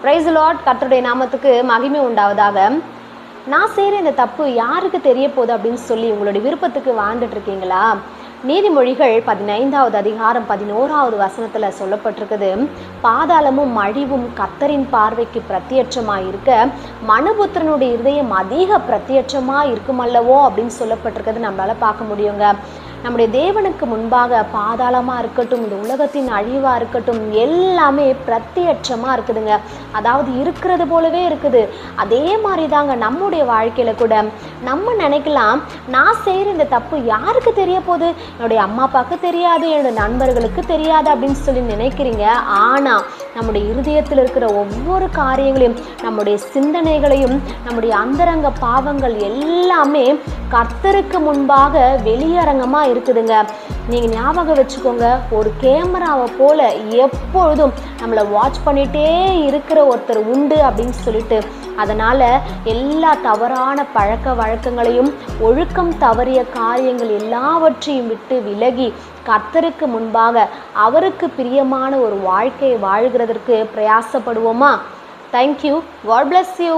Price Lord. கர்த்தருடைய நாமத்துக்கு மகிமை உண்டாவதாக. நான் செய்கிற இந்த தப்பு யாருக்கு தெரிய போகுது அப்படின்னு சொல்லி உங்களுடைய விருப்பத்துக்கு வாழ்ந்துட்டு இருக்கீங்களா? நீதிமொழிகள் 15வது அதிகாரம் 11வது வசனத்தில் சொல்லப்பட்டிருக்குது, பாதாளமும் அழிவும் கர்த்தரின் பார்வைக்கு பிரத்யட்சமாக இருக்க மனுபுத்திரனுடைய இருதயம் அதிக பிரத்யட்சமாக இருக்குமல்லவோ அப்படின்னு சொல்லப்பட்டிருக்கிறது நம்மளால் பார்க்க முடியுங்க. நம்முடைய தேவனுக்கு முன்பாக பாதாளமாக இருக்கட்டும், இந்த உலகத்தின் அழிவாக இருக்கட்டும், எல்லாமே பிரத்யட்சமாக இருக்குதுங்க. அதாவது இருக்கிறது போலவே இருக்குது. அதே மாதிரி தாங்க நம்முடைய வாழ்க்கையில் கூட நம்ம நினைக்கலாம், நான் செய்கிற இந்த தப்பு யாருக்கு தெரிய போகுது, என்னுடைய அம்மா அப்பாவுக்கு தெரியாது, என்னுடைய நண்பர்களுக்கு தெரியாது அப்படின்னு சொல்லி நினைக்கிறீங்க. ஆனால் நம்முடைய இருதயத்தில் இருக்கிற ஒவ்வொரு காரியங்களையும், நம்முடைய சிந்தனைகளையும், நம்முடைய அந்தரங்க பாவங்கள் எல்லாமே கர்த்தருக்கு முன்பாக வெளியரங்கமாக இருக்குதுங்க. நீங்கள் ஞாபகம் வச்சுக்கோங்க, ஒரு கேமராவை போல எப்பொழுதும் நம்மளை வாட்ச் பண்ணிகிட்டே இருக்கிற ஒருத்தர் உண்டு அப்படின்னு சொல்லிட்டு, அதனால் எல்லா தவறான பழக்க வழக்கங்களையும், ஒழுக்கம் தவறிய காரியங்கள் எல்லாவற்றையும் விட்டு விலகி கர்த்தருக்கு முன்பாக அவருக்கு பிரியமான ஒரு வாழ்க்கையை வாழ்கிறதற்கு பிரயாசப்படுவோமா? தேங்க்யூ. God bless you.